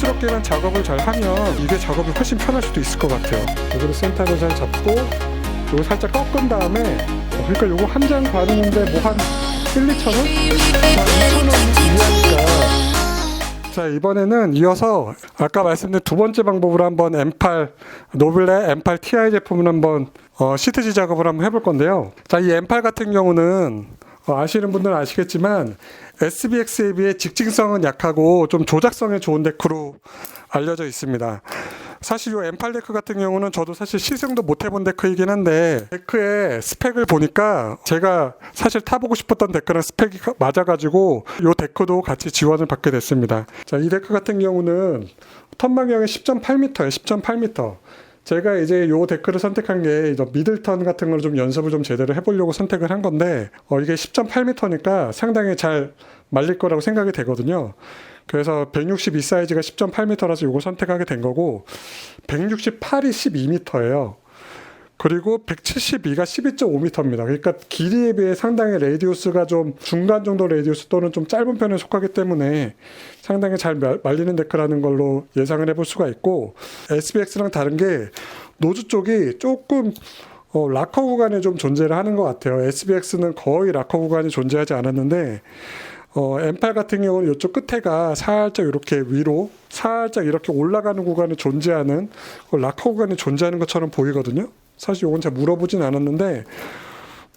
고급스럽게만 작업을 잘 하면 이게 작업이 훨씬 편할 수도 있을 것 같아요. 여기를 센터를 잘 잡고 요거 살짝 꺾은 다음에 그러니까 요거 한 장 바르는데 뭐 한 1, 2,000원? 2,000원 이하니까. 자, 이번에는 이어서 아까 말씀드린 두 번째 방법으로 한번 M8 노블레 M8 Ti 제품을 한번 시트지 작업을 한번 해볼 건데요. 자, 이 M8 같은 경우는 아시는 분들은 아시겠지만 SBX에 비해 직진성은 약하고 좀 조작성에 좋은 데크로 알려져 있습니다. 사실 이 M8 데크 같은 경우는 저도 사실 시승도 못 해본 데크이긴 한데 데크의 스펙을 보니까 제가 사실 타보고 싶었던 데크랑 스펙이 맞아가지고 이 데크도 같이 지원을 받게 됐습니다. 자, 이 데크 같은 경우는 턴방향이 10.8m예요. 10.8m. 제가 이제 요 데크를 선택한 게 미들턴 같은 걸 좀 연습을 좀 제대로 해보려고 선택을 한 건데 이게 10.8m니까 상당히 잘 말릴 거라고 생각이 되거든요. 그래서 162 사이즈가 10.8m라서 이걸 선택하게 된 거고 168이 12m예요. 그리고 172가 12.5m입니다. 그러니까 길이에 비해 상당히 레디우스가 좀 중간 정도 레디우스 또는 좀 짧은 편에 속하기 때문에 상당히 잘 말리는 데크라는 걸로 예상을 해볼 수가 있고 SBX랑 다른 게 노즈 쪽이 조금 락커 구간에 좀 존재를 하는 것 같아요. SBX는 거의 락커 구간이 존재하지 않았는데 M8 같은 경우는 이쪽 끝에가 살짝 이렇게 위로 살짝 이렇게 올라가는 구간이 존재하는 락커 구간이 존재하는 것처럼 보이거든요. 사실 이건 잘 물어보진 않았는데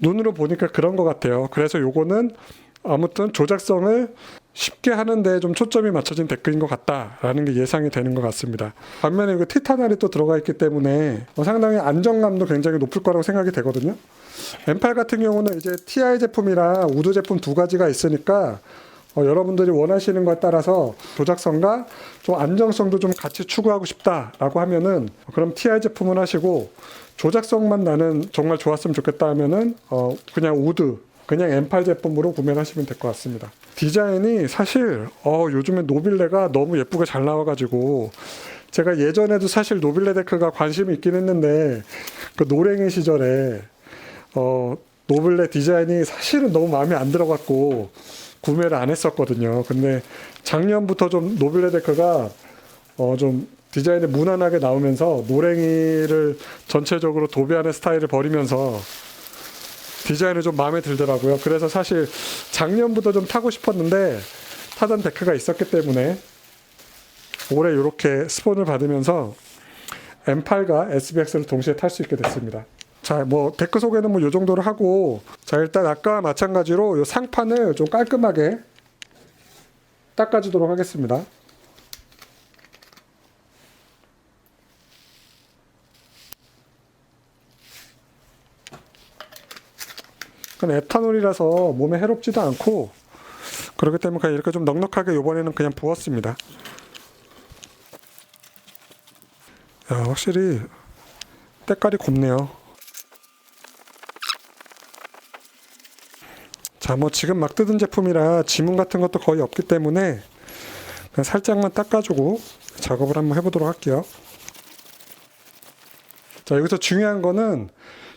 눈으로 보니까 그런 것 같아요. 그래서 이거는 아무튼 조작성을 쉽게 하는데 좀 초점이 맞춰진 데크인 것 같다라는 게 예상이 되는 것 같습니다. 반면에 이거 티타날이 또 들어가 있기 때문에 상당히 안정감도 굉장히 높을 거라고 생각이 되거든요. M8 같은 경우는 이제 TI 제품이랑 우드 제품 두 가지가 있으니까 여러분들이 원하시는 것에 따라서 조작성과 좀 안정성도 좀 같이 추구하고 싶다라고 하면은 그럼 TI 제품을 하시고 조작성만 나는 정말 좋았으면 좋겠다 하면은 그냥 우드 그냥 M8 제품으로 구매를 하시면 될 것 같습니다. 디자인이 사실 요즘에 노빌레가 너무 예쁘게 잘 나와가지고 제가 예전에도 사실 노빌레 데크가 관심이 있긴 했는데 그 노랭이 시절에 노블레 디자인이 사실은 너무 마음에 안 들어갖고 구매를 안 했었거든요. 근데 작년부터 좀 노블레 데크가 좀 디자인이 무난하게 나오면서 노랭이를 전체적으로 도배하는 스타일을 버리면서 디자인이 좀 마음에 들더라고요. 그래서 사실 작년부터 좀 타고 싶었는데 타던 데크가 있었기 때문에 올해 이렇게 스폰을 받으면서 M8과 SBX를 동시에 탈 수 있게 됐습니다. 자, 뭐 데크 소개는 뭐 요 정도로 하고, 자, 일단 아까와 마찬가지로 요 상판을 좀 깔끔하게 닦아주도록 하겠습니다. 그건 에탄올이라서 몸에 해롭지도 않고 그렇기 때문에 그냥 이렇게 좀 넉넉하게 이번에는 그냥 부었습니다. 야, 확실히 때깔이 곱네요. 자, 뭐 지금 막 뜯은 제품이라 지문 같은 것도 거의 없기 때문에 그냥 살짝만 닦아주고 작업을 한번 해보도록 할게요. 자, 여기서 중요한 거는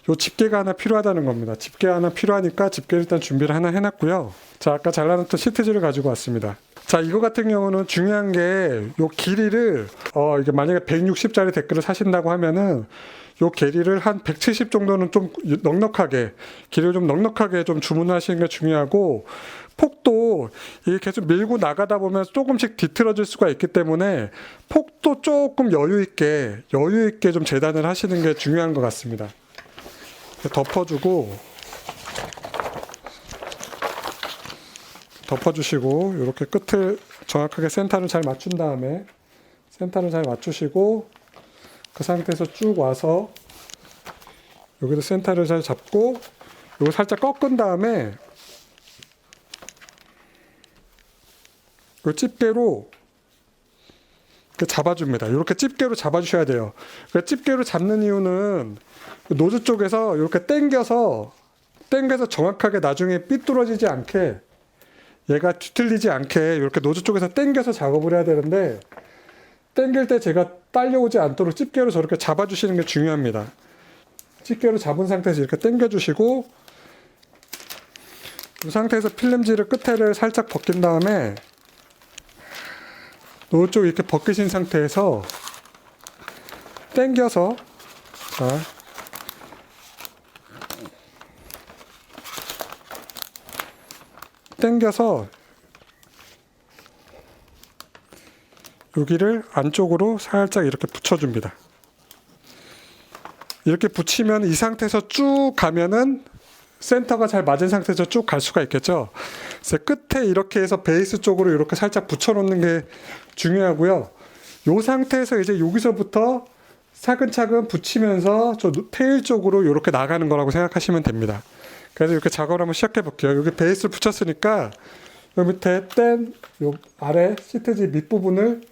요 집게가 하나 필요하다는 겁니다. 집게 하나 필요하니까 집게 일단 준비를 하나 해놨고요. 자, 아까 잘라놨던 시트지를 가지고 왔습니다. 자, 이거 같은 경우는 중요한 게 요 길이를 이게 만약에 160짜리 데크를 사신다고 하면은 요 길이를 한 170 정도는 좀 넉넉하게 길이를 좀 넉넉하게 좀 주문하시는 게 중요하고 폭도 이게 계속 밀고 나가다 보면 조금씩 뒤틀어질 수가 있기 때문에 폭도 조금 여유 있게 좀 재단을 하시는 게 중요한 것 같습니다. 덮어주시고 이렇게 끝을 정확하게 센터를 잘 맞춘 다음에 센터를 잘 맞추시고 그 상태에서 쭉 와서 여기도 센터를 잘 잡고 이거 살짝 꺾은 다음에 이 집게로 이렇게 잡아줍니다. 이렇게 집게로 잡아주셔야 돼요. 집게로 잡는 이유는 노즈 쪽에서 이렇게 당겨서 정확하게 나중에 삐뚤어지지 않게 얘가 뒤틀리지 않게 이렇게 노즈 쪽에서 당겨서 작업을 해야 되는데 당길 때 제가 딸려오지 않도록 집게로 저렇게 잡아주시는 게 중요합니다. 집게로 잡은 상태에서 이렇게 당겨주시고 이 상태에서 필름지를 끝에를 살짝 벗긴 다음에 이쪽 이렇게 벗기신 상태에서 당겨서, 자, 당겨서 여기를 안쪽으로 살짝 이렇게 붙여줍니다. 이렇게 붙이면 이 상태에서 쭉 가면은 센터가 잘 맞은 상태에서 쭉 갈 수가 있겠죠. 그래서 끝에 이렇게 해서 베이스 쪽으로 이렇게 살짝 붙여놓는 게 중요하고요. 이 상태에서 이제 여기서부터 차근차근 붙이면서 저 테일 쪽으로 이렇게 나가는 거라고 생각하시면 됩니다. 그래서 이렇게 작업을 한번 시작해 볼게요. 여기 베이스를 붙였으니까 요 밑에 요 아래 시트지 밑부분을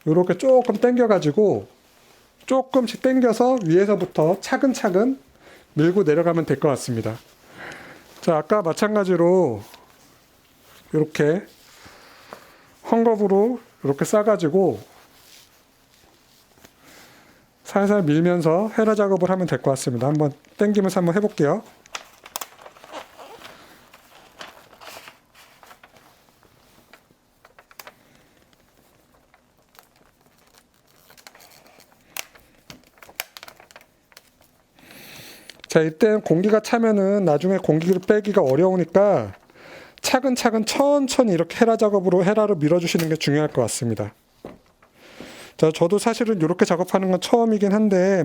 이렇게 조금 당겨가지고 조금씩 당겨서 위에서부터 차근차근 밀고 내려가면 될 것 같습니다. 자, 아까 마찬가지로 이렇게 헝겊으로 이렇게 싸가지고 살살 밀면서 헤라 작업을 하면 될 것 같습니다. 한번 당기면서 한번 해볼게요. 자, 이때 공기가 차면은 나중에 공기를 빼기가 어려우니까 차근차근 천천히 이렇게 헤라 작업으로 헤라로 밀어주시는 게 중요할 것 같습니다. 자, 저도 사실은 이렇게 작업하는 건 처음이긴 한데,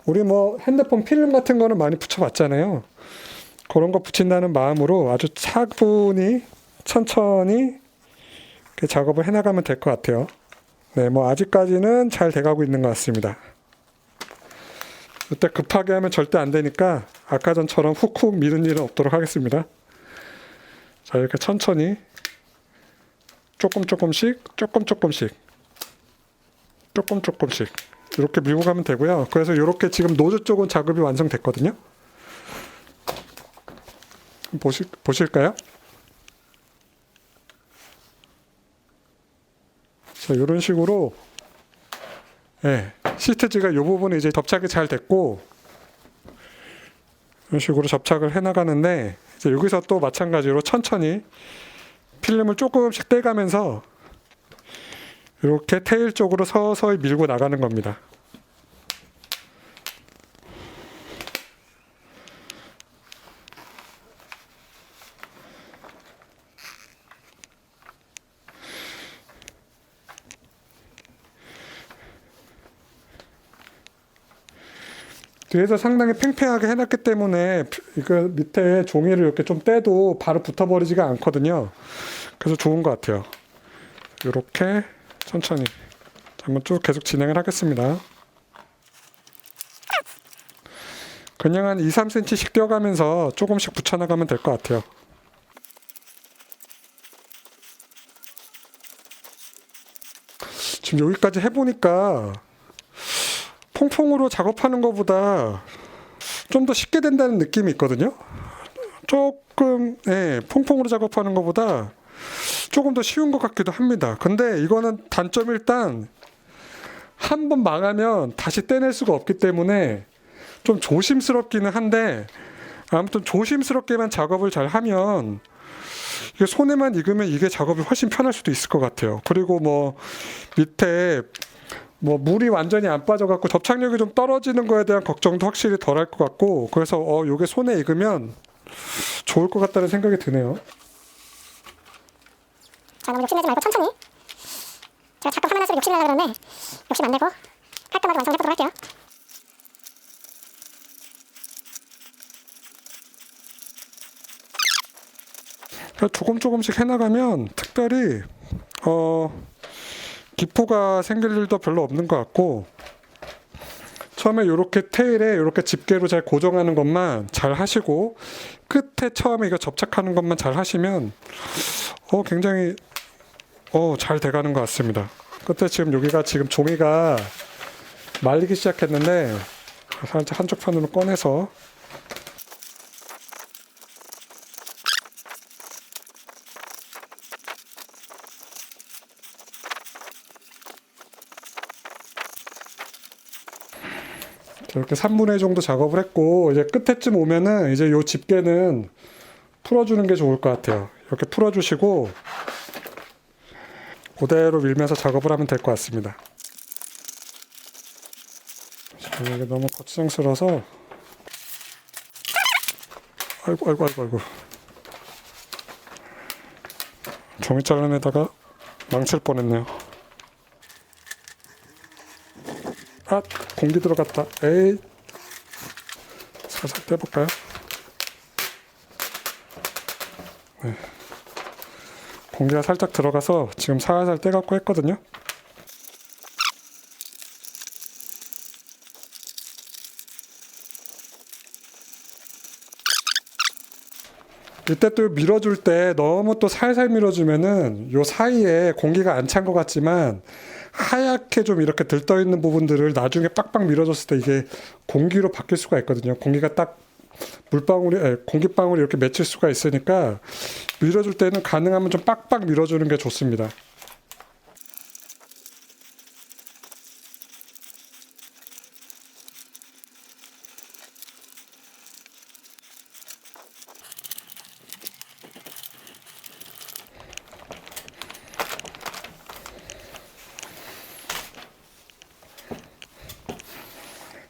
우리 핸드폰 필름 같은 거는 많이 붙여봤잖아요. 그런 거 붙인다는 마음으로 아주 차분히, 천천히 이렇게 작업을 해나가면 될 것 같아요. 네, 아직까지는 잘 돼가고 있는 것 같습니다. 이때 급하게 하면 절대 안 되니까 아까 전처럼 훅훅 미는 일은 없도록 하겠습니다. 자, 이렇게 천천히 조금씩 이렇게 밀고 가면 되고요. 그래서 이렇게 지금 노즈 쪽은 작업이 완성됐거든요. 보실까요? 자, 이런 식으로 시트지가 이 부분에 이제 접착이 잘 됐고, 이런 식으로 접착을 해나가는데, 이제 여기서 또 마찬가지로 천천히 필름을 조금씩 떼가면서 이렇게 테일 쪽으로 서서히 밀고 나가는 겁니다. 뒤에서 상당히 팽팽하게 해놨기 때문에 이거 밑에 종이를 이렇게 좀 떼도 바로 붙어버리지가 않거든요. 그래서 좋은 것 같아요. 이렇게 천천히 한번 쭉 계속 진행을 하겠습니다. 그냥 한 2-3cm씩 떼어가면서 조금씩 붙여나가면 될 것 같아요. 지금 여기까지 해보니까 퐁퐁으로 작업하는 것보다 좀 더 쉽게 된다는 느낌이 있거든요. 조금 퐁퐁으로 작업하는 것보다 조금 더 쉬운 것 같기도 합니다. 근데 이거는 단점이 일단 한 번 망하면 다시 떼낼 수가 없기 때문에 좀 조심스럽기는 한데, 아무튼 조심스럽게만 작업을 잘 하면 이게 손에만 익으면 이게 작업이 훨씬 편할 수도 있을 것 같아요. 그리고 밑에 물이 완전히 안 빠져갖고 접착력이 좀 떨어지는 거에 대한 걱정도 확실히 덜 할 것 같고, 그래서 요게 손에 익으면 좋을 것 같다는 생각이 드네요. 자, 너무 욕심내지 말고 천천히. 제가 자꾸 화면 할수록 욕심내려고 그러는데 욕심 안 내고 깔끔하게 완성해보도록 할게요. 조금씩 해나가면 특별히 기포가 생길 일도 별로 없는 것 같고, 처음에 이렇게 테일에 이렇게 집게로 잘 고정하는 것만 잘 하시고, 끝에 처음에 이거 접착하는 것만 잘 하시면 굉장히 잘 돼가는 것 같습니다. 끝에 지금 여기가 지금 종이가 말리기 시작했는데 살짝 한쪽 편으로 꺼내서 이렇게 3분의 1 정도 작업을 했고, 이제 끝에쯤 오면은 이제 요 집게는 풀어주는 게 좋을 것 같아요. 이렇게 풀어주시고, 그대로 밀면서 작업을 하면 될 것 같습니다. 자, 이게 너무 거추장스러워서 아이고 종이 잘라내다가 망칠 뻔했네요. 아, 공기 들어갔다. 에이, 살살 떼볼까요? 네. 공기가 살짝 들어가서 지금 살살 떼갖고 했거든요. 이때 또 밀어줄 때 너무 또 살살 밀어주면은 요 사이에 공기가 안 찬 것 같지만 하얗게 좀 이렇게 들떠 있는 부분들을 나중에 빡빡 밀어줬을 때 이게 공기로 바뀔 수가 있거든요. 공기가 딱 공기방울이 이렇게 맺힐 수가 있으니까 밀어줄 때는 가능하면 좀 빡빡 밀어주는 게 좋습니다.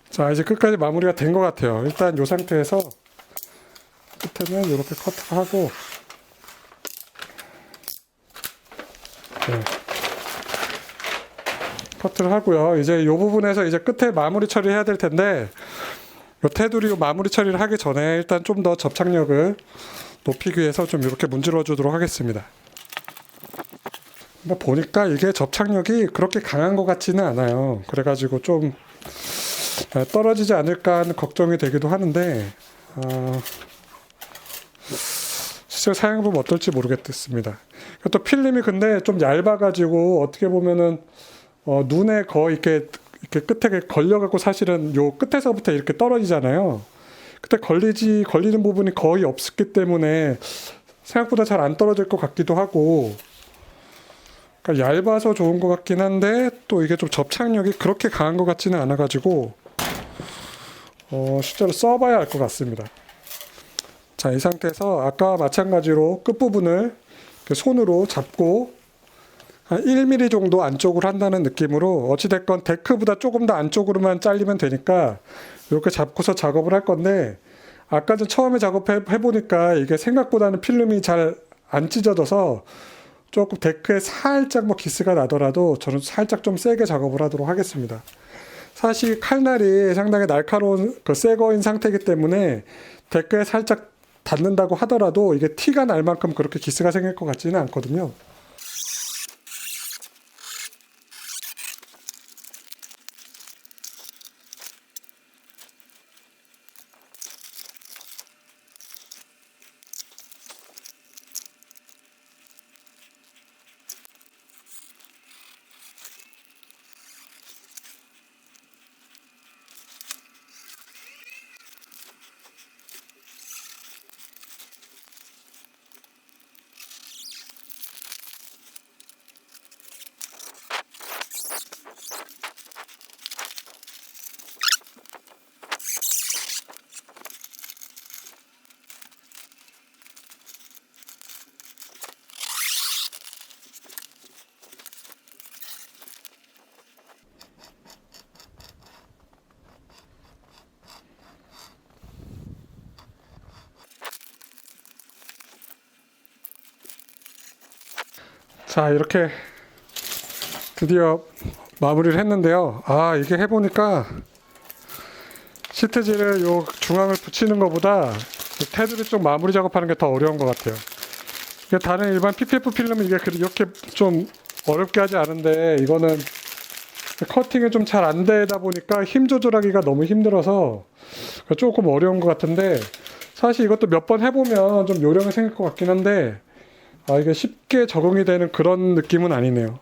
자, 이제 끝까지 마무리가 된 것 같아요. 일단 이 상태에서 끝에는 이렇게 커트를 하고, 네. 커트를 하고요. 이제 이 부분에서 이제 끝에 마무리 처리해야 될 텐데, 이 테두리 마무리 처리를 하기 전에 일단 좀 더 접착력을 높이기 위해서 좀 이렇게 문질러 주도록 하겠습니다. 보니까 이게 접착력이 그렇게 강한 것 같지는 않아요. 그래가지고 좀 떨어지지 않을까 하는 걱정이 되기도 하는데 실제 사용해보면 어떨지 모르겠습니다. 또 필름이 근데 좀 얇아가지고 어떻게 보면은 눈에 거의 이렇게 끝에 걸려갖고 사실은 요 끝에서부터 이렇게 떨어지잖아요. 그때 걸리는 부분이 거의 없었기 때문에 생각보다 잘 안 떨어질 것 같기도 하고, 그러니까 얇아서 좋은 것 같긴 한데 또 이게 좀 접착력이 그렇게 강한 것 같지는 않아가지고 실제로 써봐야 알 것 같습니다. 자, 이 상태에서 아까와 마찬가지로 끝부분을 손으로 잡고 한 1mm 정도 안쪽으로 한다는 느낌으로, 어찌됐건 데크보다 조금 더 안쪽으로만 잘리면 되니까 이렇게 잡고서 작업을 할 건데, 아까 전 처음에 작업해보니까 이게 생각보다는 필름이 잘 안 찢어져서 조금 데크에 살짝 기스가 나더라도 저는 살짝 좀 세게 작업을 하도록 하겠습니다. 사실 칼날이 상당히 날카로운 새 거인 상태이기 때문에 데크에 살짝 닿는다고 하더라도 이게 티가 날 만큼 그렇게 기스가 생길 것 같지는 않거든요. 자, 이렇게 드디어 마무리를 했는데요. 이게 해보니까 시트지를 요 중앙을 붙이는 것보다 테두리 쪽 마무리 작업하는 게 더 어려운 것 같아요. 이게 다른 일반 PPF 필름은 이게 이렇게 좀 어렵게 하지 않은데, 이거는 커팅이 좀 잘 안 되다 보니까 힘 조절하기가 너무 힘들어서 조금 어려운 것 같은데, 사실 이것도 몇 번 해보면 좀 요령이 생길 것 같긴 한데, 이게 쉽게 적응이 되는 그런 느낌은 아니네요.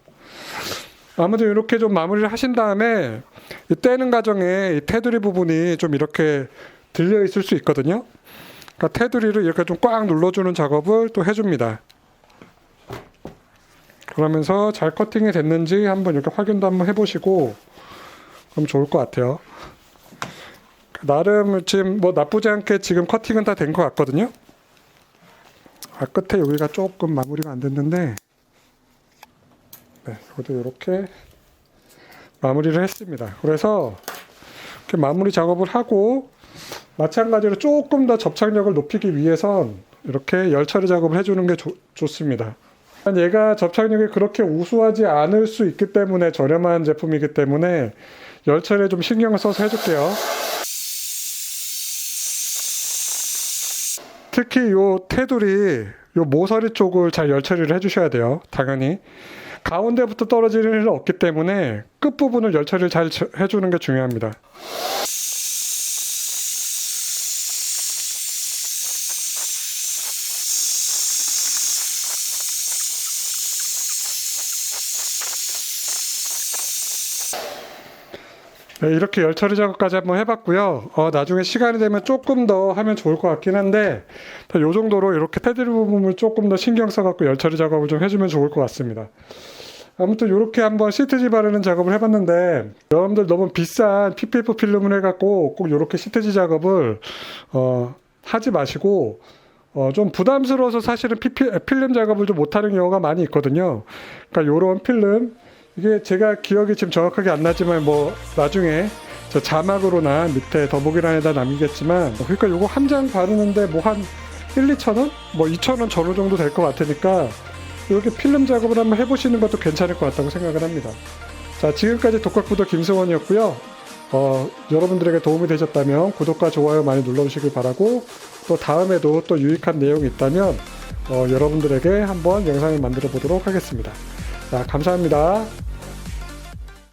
아무튼 이렇게 좀 마무리를 하신 다음에 이 떼는 과정에 이 테두리 부분이 좀 이렇게 들려 있을 수 있거든요. 그러니까 테두리를 이렇게 좀 꽉 눌러주는 작업을 또 해줍니다. 그러면서 잘 커팅이 됐는지 한번 이렇게 확인도 한번 해보시고 그럼 좋을 것 같아요. 나름 지금 나쁘지 않게 지금 커팅은 다 된 것 같거든요. 끝에 여기가 조금 마무리가 안 됐는데, 네, 이것도 이렇게 마무리를 했습니다. 그래서 이렇게 마무리 작업을 하고 마찬가지로 조금 더 접착력을 높이기 위해선 이렇게 열 처리 작업을 해주는 게 좋습니다. 얘가 접착력이 그렇게 우수하지 않을 수 있기 때문에 저렴한 제품이기 때문에 열 처리에 좀 신경을 써서 해줄게요. 특히 요 테두리, 요 모서리 쪽을 잘 열 처리를 해주셔야 돼요. 당연히 가운데부터 떨어지는 일은 없기 때문에 끝부분을 열 처리를 잘 해주는 게 중요합니다. 네, 이렇게 열 처리 작업까지 한번 해봤고요. 나중에 시간이 되면 조금 더 하면 좋을 것 같긴 한데 요 정도로 이렇게 테두리 부분을 조금 더 신경 써갖고 열 처리 작업을 좀 해주면 좋을 것 같습니다. 아무튼 이렇게 한번 시트지 바르는 작업을 해봤는데 여러분들 너무 비싼 PPF 필름을 해갖고 꼭 이렇게 시트지 작업을 하지 마시고 좀 부담스러워서 사실은 필름 작업을 좀 못하는 경우가 많이 있거든요. 그러니까 이런 필름, 이게 제가 기억이 지금 정확하게 안 나지만 뭐 나중에 저 자막으로나 밑에 더보기란에다 남기겠지만, 그러니까 요거 한 장 바르는데 뭐 한 1-2,000원? 뭐 2,000원 전후 정도 될 것 같으니까 이렇게 필름 작업을 한번 해보시는 것도 괜찮을 것 같다고 생각을 합니다. 자, 지금까지 독학부도 김승원이었고요. 여러분들에게 도움이 되셨다면 구독과 좋아요 많이 눌러주시길 바라고, 또 다음에도 또 유익한 내용이 있다면 여러분들에게 한번 영상을 만들어 보도록 하겠습니다. 자, 감사합니다.